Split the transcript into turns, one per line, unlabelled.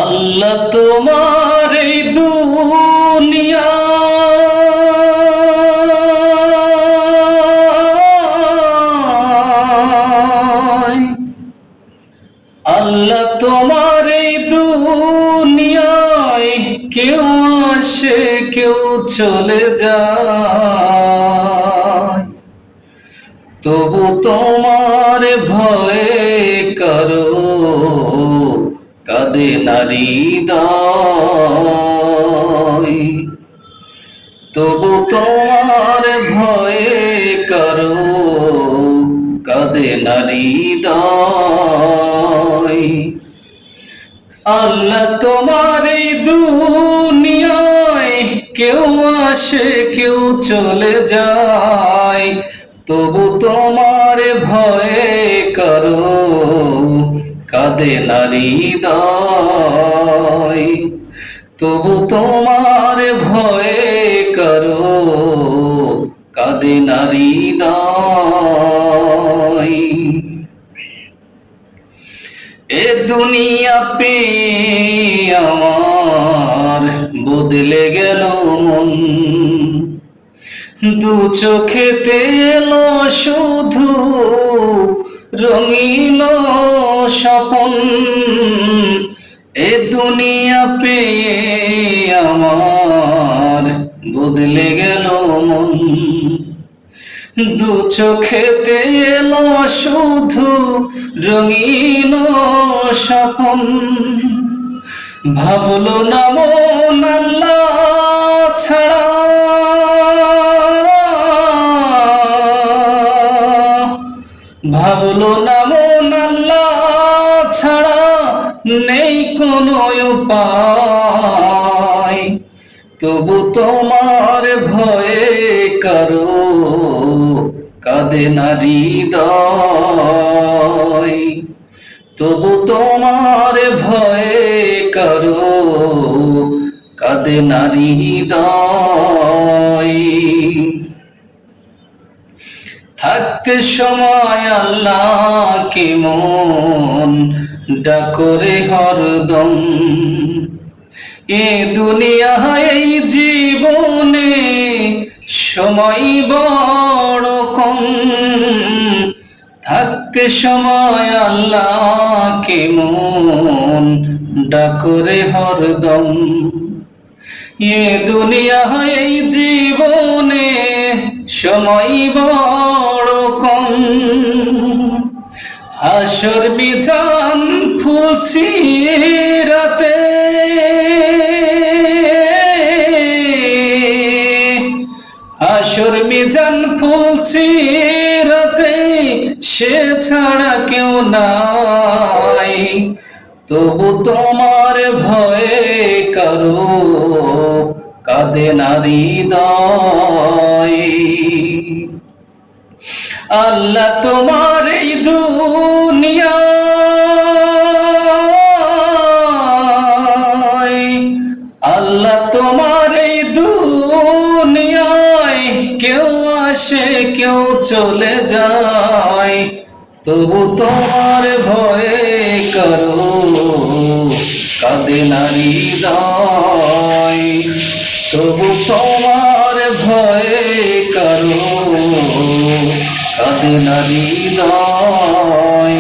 আল্লাহ তোমার এই দুনিয়া আল্লাহ তোমার এই দুনিয়ায় কেউ আসে কেউ চলে যায়, তবু তোমার ভয়ে কারো কাঁদে নারী হৃদয়। তবু তোমার ভয়ে কারো কাঁদে নারী হৃদয়। আল্লাহ তোমার এই দুনিয়ায় কেউ আসে কেউ চলে যায়, তবু তোমার ভয়ে কারো কাঁদে নারী হৃদয়। তবু তোমার ভয়ে কারো কাঁদে নারী হৃদয়। এ দুনিয়া পেয়ে আমার বদলে গেল মন, দু চোখেতে এলো শুধু রঙিন স্বপন। এ দুনিয়া পেয়ে আমার বদলে গেল মন, দু চোখেতে এলো শুধু রঙিন স্বপন। ভাবলো না মন আল্লাহ ছাড়া, ভাবলো না মন আল্লাহ ছাড়া নেই কোনো উপায়, তবু তোমার ভয়ে কারো কাঁদে নারী হৃদয়। তবু তোমার ভয়ে কারো কাঁদে নারী হৃদয়। থাকতে সময় আল্লাহকে মন ডাকরে হরদম, এ দুনিয়া এই জীবনে সময় বড় কম। থাকতে সময় আল্লাহকে মন ডাকরে হরদম, এ দুনিয়া এই জীবনে সময় বড় কম। হাসর বিছান ফুলছি রাতে, হাসর বিছান ফুলছি রাতে, সে ছাড়া কেউ নাই, তবু তোমার ভয়ে কারো কাঁদে নারী হৃদয়। আল্লাহ তোমার এই দুনিয়া আল্লাহ তোমার এই দুনিয়ায় কেউ আসে কেউ চলে যায়, তবু তোমার ভয়ে কারো কাঁদে নারী হৃদয়। তবু তোমার ভয়ে কারো কাঁদে নারী হৃদয়।